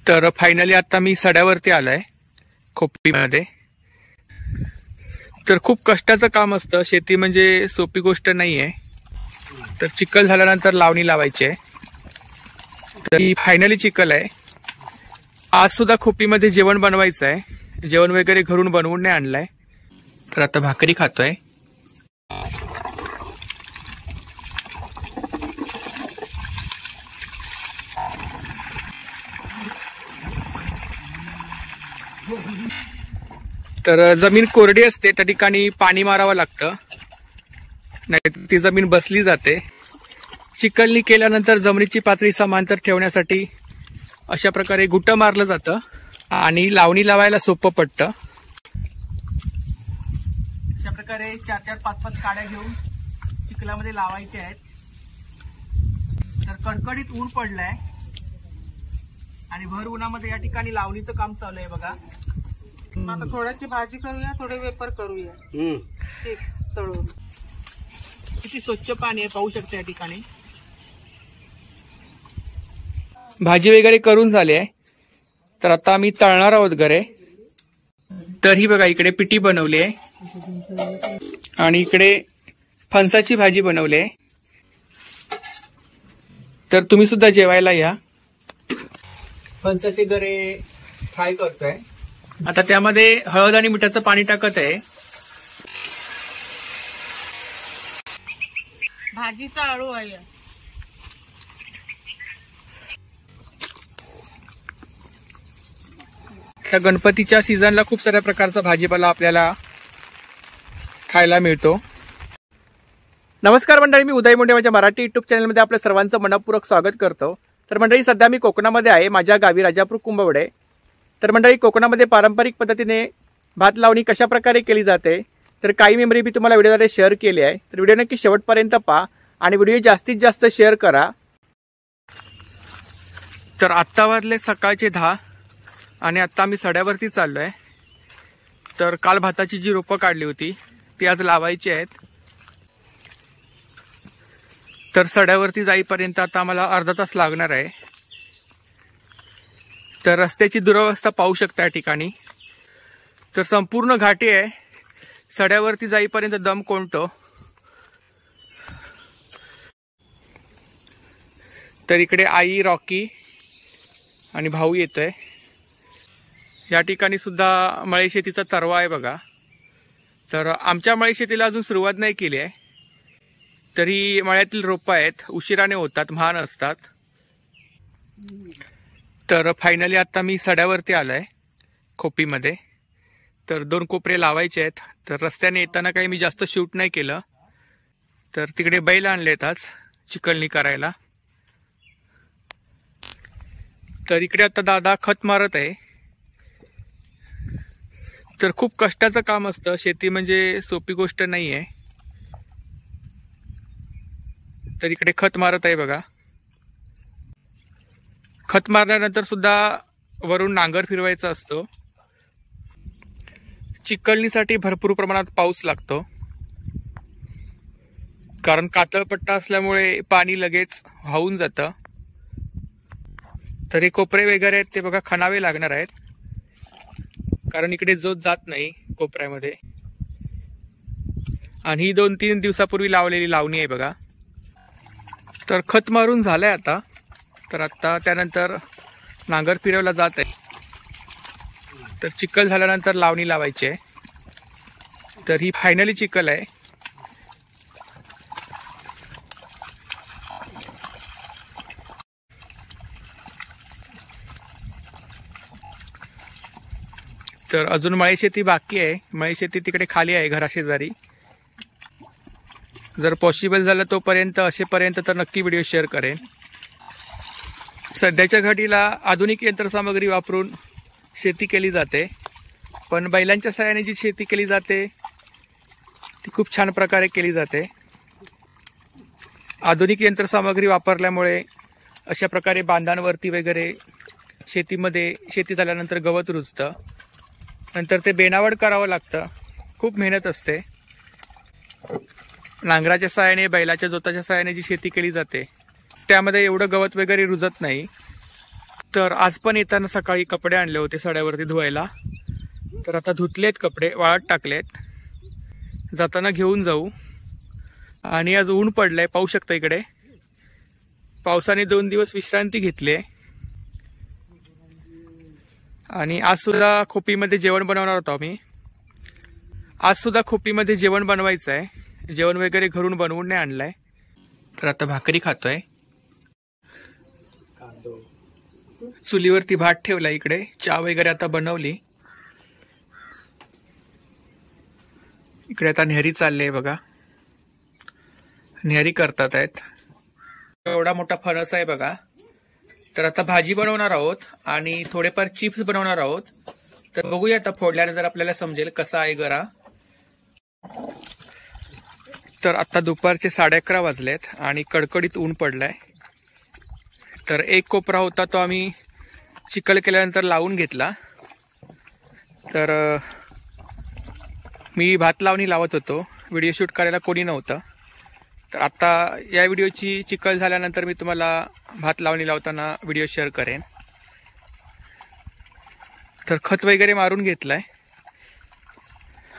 तर फायनली आता मी सड्यावरती आलोय खोपीमध्ये। तर खूप कष्टाचं काम असतं, शेती म्हणजे सोपी गोष्ट नाहीये। तर चिखल झाल्यानंतर लावणी लावायची आहे। तर ही फायनली चिखल आहे। आज सुद्धा खोपीमध्ये जेवण बनवायचं आहे, जेवण वगैरे घरून बनवून नाही आणलंय। तर आता भाकरी खातोय। तर जमीन कोरडी असते त्या ठिकाणी पाणी मारावं लागतं, नाही ती जमीन बसली जाते। चिखलनी केल्यानंतर जमिनीची पातळी समांतर ठेवण्यासाठी अशा प्रकारे गुट्ट मारलं जातं आणि लावणी लावायला सोपं पडतं। अशा प्रकारे 4-4, 5-5 काड्या घेऊन चिखलामध्ये लावायच्या आहेत। तर कडकडीत ऊन पडलाय आणि भर उन्हामध्ये या ठिकाणी लावणीचं काम चालू आहे बघा। आता थोड्याची भाजी करूया, थोडे वेपर करूया चिप्स तळून। किती स्वच्छ पाणी आहे पाहू शकता या ठिकाणी। भाजी वगैरे करून झाली आहे, तर आता आम्ही तळणार आहोत घरे। तर ही बघा इकडे पिठी बनवली आहे आणि इकडे फणसाची भाजी बनवली आहे। तर तुम्ही सुद्धा जेवायला या। फणसाचे गरे फ्राय करतोय। आता त्यामध्ये हळद आणि मिठाचं पाणी टाकत आहे। भाजीचा आळू आहे। त्या गणपतीच्या सीझनला खूप साऱ्या प्रकारचा भाजीपाला आपल्याला खायला मिळतो। नमस्कार मंडळी, मी उदय मुंडे माझ्या मराठी युट्यूब चॅनलमध्ये आपल्या सर्वांचं मनपूर्वक स्वागत करतो। तर मंडळी सध्या मी कोकणामध्ये आहे, माझ्या गावी राजापूर कुंभवडे। तर मंडळी कोकणामध्ये पारंपरिक पद्धतीने भात लावणी कशा प्रकारे केली जाते, तर काही मेमरी मी तुम्हाला व्हिडिओद्वारे शेअर केली आहे। तर व्हिडिओ नक्की शेवटपर्यंत पहा आणि व्हिडिओ जास्तीत जास्त शेअर करा। तर आत्ता वाजले सकाळचे 10 आणि आता आम्ही सड्यावरती चाललोय। तर काल भाताची जी रोपं काढली होती ती आज लावायची आहेत। तर सड्यावरती जाईपर्यंत आता आम्हाला अर्धा तास लागणार आहे। तर रस्त्याची दुरवस्था पाहू शकता या ठिकाणी। तर संपूर्ण घाटी आहे, सड्यावरती जाईपर्यंत दम कोंडतो। तर इकडे आई, रॉकी आणि भाऊ येतोय। या ठिकाणी सुद्धा मळी शेतीचा तरवा आहे बघा। तर आमच्या मळी शेतीला अजून सुरुवात नाही केली आहे, तरी मळ्यातील रोपं आहेत, उशिराने होतात, महान असतात। तर फायनली आता मी सड्यावरती आलोय खोपीमध्ये। तर 2 कोपरे लावायचे आहेत। तर रस्त्याने येताना काही मी जास्त शूट नाही केलं। तर तिकडे बैल आणलेत आज चिखलनी करायला। तर इकडे आता दादा खत मारत आहे। तर खूप कष्टाचं काम असतं, शेती म्हणजे सोपी गोष्ट नाहीये। तर इकडे खत मारत आहे बघा। खत मारल्यानंतर सुद्धा वरून नांगर फिरवायचा असतो। चिखलनीसाठी भरपूर प्रमाणात पाऊस लागतो, कारण कातळपट्टा असल्यामुळे पाणी लगेच वाहून जातं। तर हे कोपरे वगैरे आहेत ते बघा खणावे लागणार आहेत, कारण इकडे जोत जात नाही कोपऱ्यामध्ये। आणि ही 2-3 दिवसापूर्वी लावलेली लावणी आहे बघा। तर खत मारून झालंय आता। तर आता त्यानंतर नांगर फिरवला जात आहे। तर चिखल झाल्यानंतर लावणी लावायची आहे। तर ही फायनली चिखल आहे। तर अजून मळी शेती बाकी आहे, मळी शेती तिकडे खाली आहे घराशेजारी। जर पॉसिबल झालं तोपर्यंत असेपर्यंत तर नक्की व्हिडिओ शेअर करेन। सध्याच्या घडीला आधुनिक यंत्रसामग्री वापरून शेती केली जाते, पण बैलांच्या सहाय्याने जी शेती केली जाते ती खूप छान प्रकारे केली जाते। आधुनिक यंत्रसामग्री वापरल्यामुळे अशा प्रकारे बांधांवरती वगैरे शेतीमध्ये शेती झाल्यानंतर गवत रुजतं, नंतर ते बेनावड करावं लागतं, खूप मेहनत असते। नांगराच्या सहाय्याने, बैलाच्या जोताच्या सहाय्याने जी शेती केली जाते त्यामध्ये एवढं गवत वगैरे रुजत नाही। तर आज पण येताना सकाळी कपडे आणले होते सड्यावरती धुवायला, तर आता धुतलेत कपडे, वाळत टाकलेत, जाताना घेऊन जाऊ. आणि आज ऊन पडलंय, पाहू शकता इकडे. पावसाने 2 दिवस विश्रांती घेतली. आणि आज सुद्धा खोपीमध्ये जेवण बनवणार होतो आम्ही. आज सुद्धा खोपीमध्ये जेवण बनवायचं आहे. जेवण वगैरे घरून बनवून नाही आणलंय. तर आता भाकरी खातोय. चुलीवरती भात ठेवला, इकडे चहा वगैरे आता बनवली. इकडे आता न्याहारी चालली बघा, न्याहारी करतात आहेत. एवढा मोठा फणस आहे बघा. तर आता भाजी बनवणार आहोत आणि थोडेफार चिप्स बनवणार आहोत. तर बघूया आता फोडल्यानंतर आपल्याला समजेल कसा आहे गरा. तर आता दुपारचे 11:30 वाजलेत आणि कडकडीत ऊन पडलाय. तर एक कोपरा होता तो आम्ही चिखल केल्यानंतर लावून घेतला. तर मी भात लावणी लावत होतो, व्हिडिओ शूट करायला कोणी नव्हतं. तर आता या व्हिडिओची चिखल झाल्यानंतर मी तुम्हाला भात लावणी लावताना व्हिडिओ शेअर करेन. तर खत वगैरे मारून घेतलाय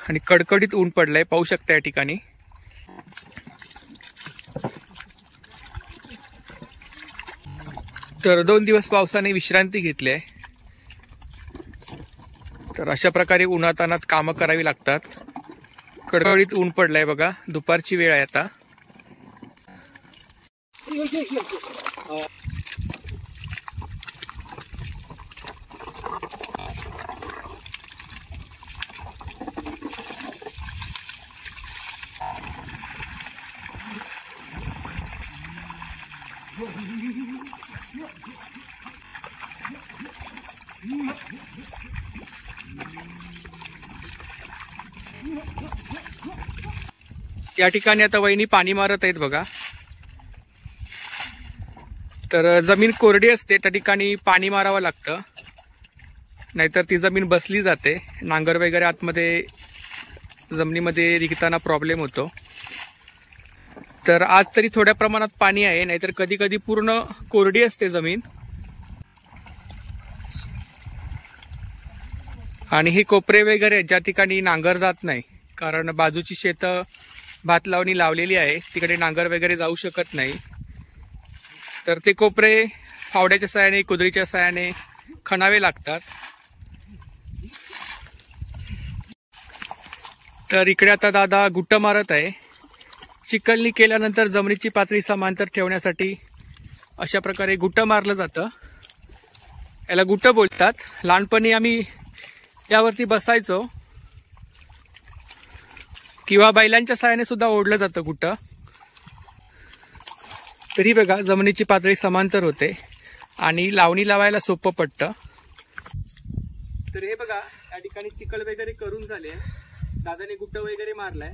आणि कडकडीत ऊन पडलंय, पाहू शकता या ठिकाणी. तर 2 दिवस पावसाने विश्रांती घेतली आहे. तर अशा प्रकारे उन्हातानात कामं करावी लागतात. कडकडीत ऊन पडलंय बघा, दुपारची वेळ आहे आता. या ठिकाणी आता वहिनी पाणी मारत आहेत बघा. तर जमीन कोरडी असते त्या ठिकाणी पाणी मारावं लागतं, नाहीतर ती जमीन बसली जाते. नांगर वगैरे आतमध्ये जमिनीमध्ये रिगताना प्रॉब्लेम होतो. तर आज तरी थोड्या प्रमाणात पाणी आहे, नाहीतर कधी कधी पूर्ण कोरडी असते जमीन. आणि हे कोपरे वगैरे ज्या ठिकाणी नांगर जात नाही, कारण बाजूची शेतं भात लावणी लावलेली आहे, तिकडे नांगर वगैरे जाऊ शकत नाही. तर ते कोपरे फावड्याच्या साहाय्याने, कुदरीच्या साहाय्याने खणावे लागतात. तर इकडे आता दादा गुट्ट मारत आहे. चिखलनी केल्यानंतर जमिनीची पातळी समांतर ठेवण्यासाठी अशा प्रकारे गुट्ट मारलं जातं. याला गुट्ट बोलतात. लहानपणी आम्ही यावरती बसायचो किंवा बैलांच्या साहाय्याने सुद्धा ओढलं जातं गुट्ट. तरी बघा जमिनीची पातळी समांतर होते आणि लावणी लावायला सोपं पडतं. तर हे बघा या ठिकाणी चिखल वगैरे करून झाले, दादाने गुट्ट वगैरे मारलाय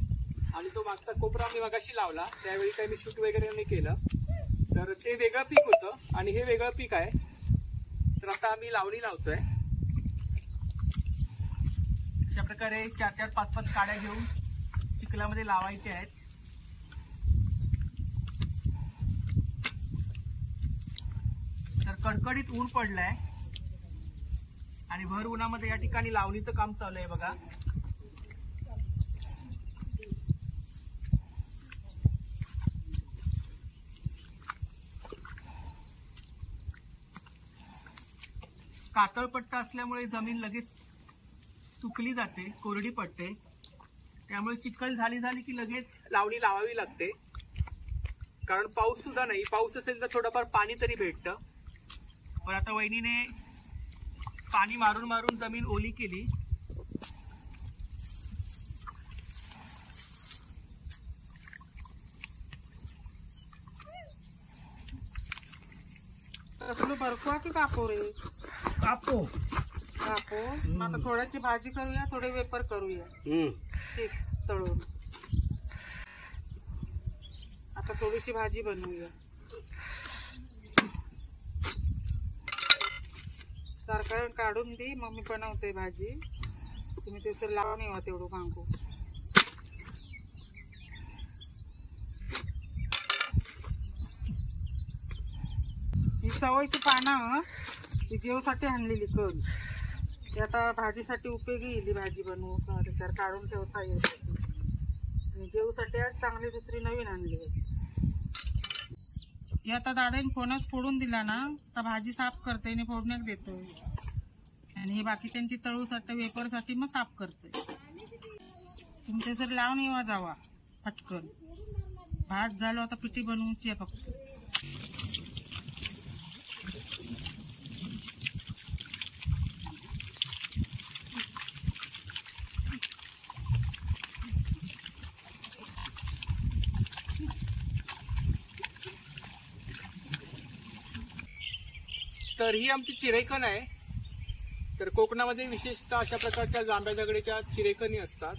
आणि तो मागचा कोपरा आम्ही मगाशी लावला, त्यावेळी काही मी शूट वगैरे नाही केलं. तर ते वेगळं पीक होतं आणि हे वेगळं पीक आहे. तर आता आम्ही लावणी लावतोय. अशा प्रकारे 4-4, 5-5 काड्या घेऊन चिखलामध्ये लावायचे आहेत. तर कडकडीत ऊन पडलाय आणि भर उन्हामध्ये या ठिकाणी लावणीचं काम चालू आहे बघा. कातळ पट्टा असल्यामुळे जमीन लगेच सुकली जाते, कोरडी पडते. त्यामुळे चिखल झाली की लगेच लावणी लावावी लागते, कारण पाऊस सुद्धा नाही. पाऊस असेल तर थोडंफार पाणी तरी भेटतं. पण आता वहिनीने पाणी मारून मारून जमीन ओली केली. कसलं बरकवा की कापो रे? कापो कापो. आता थोड्याची भाजी करूया, थोडे वेपर करूया, चिप्स तळून. आता थोडीशी भाजी बनवूया. सारखं काढून दे, मम्मी बनवते भाजी. तुम्ही ते लावून येवा तेवढं सांगू. ही सवयची पानं ती जेवसाठी आणलेली कण ती आता भाजीसाठी उपयोगी येईल. भाजी बनवू त्याच्यावर काढून ठेवता येईल. आणि जेवसाठी आज चांगली दुसरी नवीन आणली आहे. हे आता दादाने फोनच फोडून दिला ना तर भाजी साफ करते आणि फोडण्यात देतोय. आणि हे बाकी त्यांची तळूसाठी वेपरसाठी मग साफ करतोय. तुमच्या जर लावून येवा जावा पटकन. भात झालो आता पिठी बनवूची आहे फक्त. तर ही आमची चिरेकण आहे. तर कोकणामध्ये विशेषतः अशा प्रकारच्या जांभ्या दगडीच्या चिरेकणी असतात.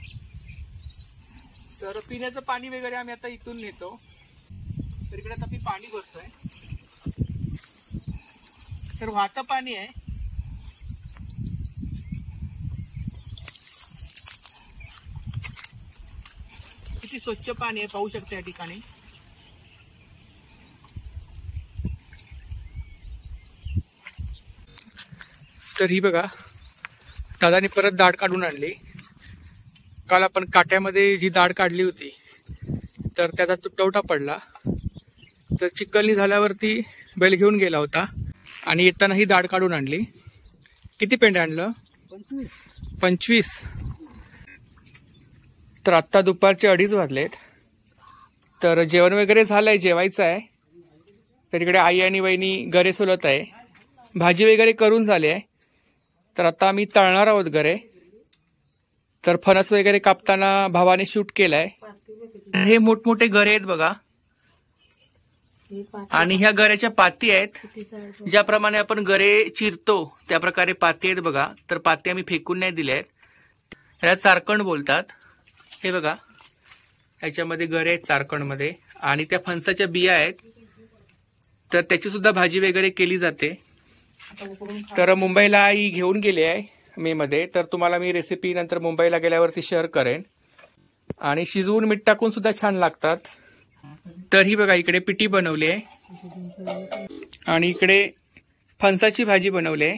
तर पिण्याचं पाणी वगैरे आम्ही आता इथून नेतो. तर इकडे आता मी पाणी भरतोय. तर वाहतं पाणी आहे. किती स्वच्छ पाणी आहे पाहू शकता या ठिकाणी. तर ही बघा दादाने परत दाढ काढून आणली. काल आपण काट्यामध्ये जी दाढ काढली होती तर त्याचा तुटवटा पडला. तर चिखलनी झाल्यावरती बैल घेऊन गेला होता आणि येताना ही दाढ काढून आणली. किती पेंड आणलं? 25. तर आत्ता दुपारचे 2:30 वाजलेत. तर जेवण वगैरे झालंय, जेवायचं आहे. तर इकडे आई आणि वहिनी गरे सोलत आहे. भाजी वगैरे करून झाली आहे. तर आता आम्ही तळणार आहोत गरे. तर फणस वगैरे कापताना भावाने शूट केलाय. हे मोठमोठे गरे आहेत बघा. आणि ह्या गऱ्याच्या पाती आहेत. ज्याप्रमाणे आपण गरे चिरतो त्या प्रकारे पाती आहेत बघा. तर पाती आम्ही फेकून नाही दिल्या आहेत. ह्याला चारकण बोलतात. हे बघा ह्याच्यामध्ये गरे आहेत चारकणमध्ये. आणि त्या फणसाच्या बिया आहेत. तर त्याची सुद्धा भाजी वगैरे केली जाते. तर मुंबईला आई घेऊन गेली आहे मे मध्ये. तर तुम्हाला मी रेसिपी नंतर मुंबईला गेल्यावरती शेअर करेन. आणि शिजवून मीठ टाकून सुद्धा छान लागतात. तर ही बघा इकडे पिठी बनवली आहे आणि इकडे फणसाची भाजी बनवली आहे.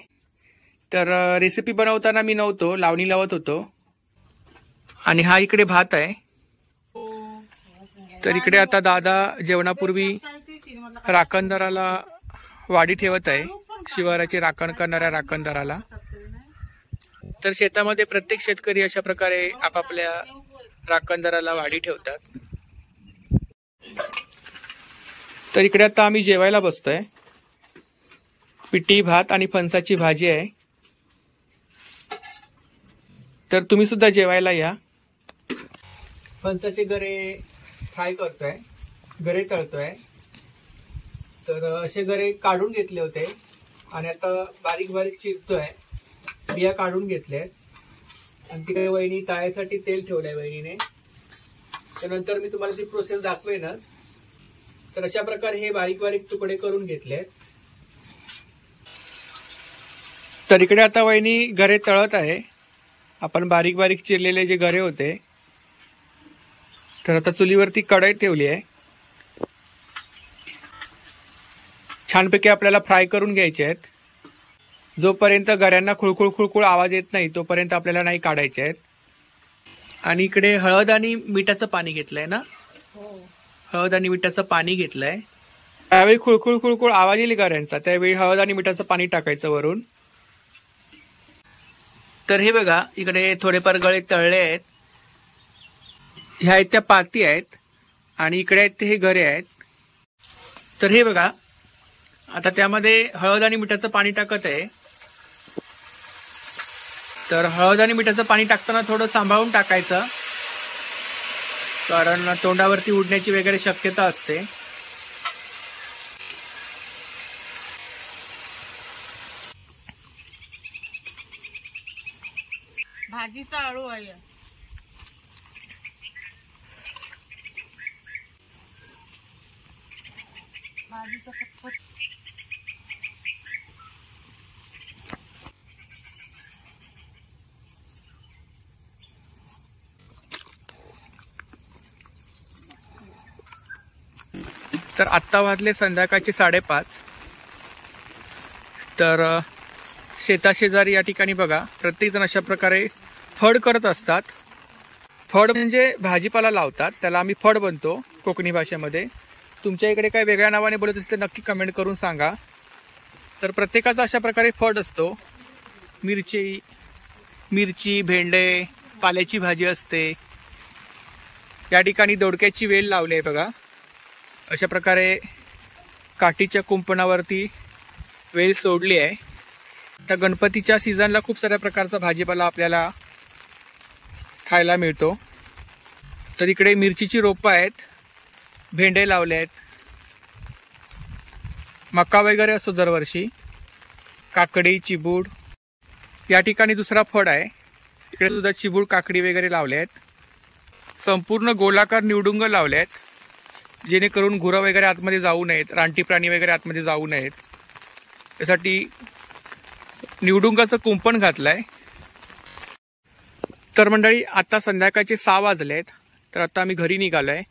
तर रेसिपी बनवताना मी नव्हतो, लावणी लावत होतो. आणि हा इकडे भात आहे. तर इकडे आता दादा जेवणापूर्वी राखणदाराला वाडी ठेवत आहे. शिवाराची राखण करणाऱ्या राखणदाराला. तर शेतामध्ये प्रत्येक शेतकरी अशा प्रकारे आपापल्या राखणदाराला वाडी ठेवतात. तर इकडे आता आम्ही जेवायला बसतोय. पिठी भात आणि फणसाची भाजी आहे. तर तुम्ही सुद्धा जेवायला या. फणसाचे गरे फ्राय करतोय, गरे तळतोय. तर असे गरे काढून घेतले होते आणि आता बारीक बारीक चिरतोय. बिया काढून घेतल्या आणि तिकडे वहिनी तळायसाठी तेल ठेवलंय वहिनीने. त्यानंतर मी तुम्हाला ती प्रोसेस दाखवेनच. तर अशा प्रकारे हे बारीक बारीक तुकडे करून घेतले. तर इकडे आता वहिनी गरे तळत आहे. आपण बारीक बारीक चिरलेले जे गरे होते तर आता चुलीवरती कढई ठेवली आहे. छानपैकी आपल्याला फ्राय करून घ्यायचे आहेत. जोपर्यंत गऱ्यांना खुळखुळ खुळखुळ आवाज येत नाही तोपर्यंत आपल्याला नाही काढायचे आहेत. आणि इकडे हळद आणि मिठाचं पाणी घेतलंय ना. हळद आणि मिठाचं पाणी घेतलंय. त्यावेळी खुळखुळ खुळखुळ आवाज येईल गऱ्यांचा, त्यावेळी हळद आणि मिठाचं पाणी टाकायचं वरून. तर हे बघा इकडे थोडेफार गळे तळले आहेत. ह्या आहेत त्या पाती आहेत आणि इकडे आहेत ते हे गरे आहेत. तर हे बघा आता त्यामध्ये हळद आणि मिठाचं पाणी टाकत आहे. तर हळद आणि मिठाचं पाणी टाकताना थोडं सांभाळून टाकायचं, कारण तोंडावरती उडण्याची वगैरे शक्यता असते. भाजीचा आळू आहे. भाजीचा फक्त तर आत्ता वाजले संध्याकाळचे 5:30. तर शेताशेजारी या ठिकाणी बघा प्रत्येकजण अशा प्रकारे फड करत असतात. फड म्हणजे भाजीपाला लावतात, त्याला आम्ही फड बनतो कोकणी भाषेमध्ये. तुमच्या इकडे काय वेगळ्या नावाने बोलत असेल तर नक्की कमेंट करून सांगा. तर प्रत्येकाचा अशा प्रकारे फड असतो. मिरची, भेंडे, पाल्याची भाजी असते. या ठिकाणी दोडक्याची वेल लावली आहे बघा. अशा प्रकारे काठीच्या कुंपणावरती वेल सोडली आहे. आता गणपतीच्या सीझनला खूप साऱ्या प्रकारचा भाजीपाला आपल्याला खायला मिळतो. तर इकडे मिरचीची रोपं आहेत, भेंडे लावले आहेत, मका वगैरे असतो दरवर्षी, काकडी, चिबूड. या ठिकाणी दुसरा फड आहे, इकडे सुद्धा चिबूड, काकडी वगैरे लावले आहेत. संपूर्ण गोलाकार निवडुंग लावले आहेत, जेणेकरून गुरं वगैरे आतमध्ये जाऊ नयेत, रानटी प्राणी वगैरे आतमध्ये जाऊ नयेत, त्यासाठी निवडुंगाचं कुंपण घातलंय. तर मंडळी आता संध्याकाळचे 6 वाजलेत, तर आता आम्ही घरी निघालोय.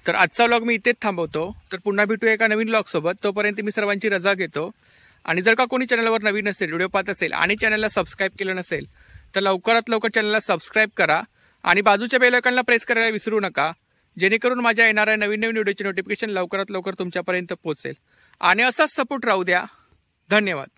तर आजचा व्लॉग मी इथेच थांबवतो. तर पुन्हा भेटूया एका नवीन व्लॉग सोबत. तोपर्यंत मी सर्वांची रजा घेतो. आणि जर का कोणी चॅनलवर नवीन असेल, व्हिडिओ पाहत असेल आणि चॅनलला सबस्क्राईब केलं नसेल तर लवकरात लवकर चॅनलला सबस्क्राईब करा आणि बाजूच्या बेल आयकॉनला प्रेस करायला विसरू नका, जेणेकरून माझ्या येणाऱ्या नवीन व्हिडिओचे नोटिफिकेशन लवकरात लवकर तुमच्यापर्यंत पोहोचेल. आणि असाच सपोर्ट राहू द्या. धन्यवाद.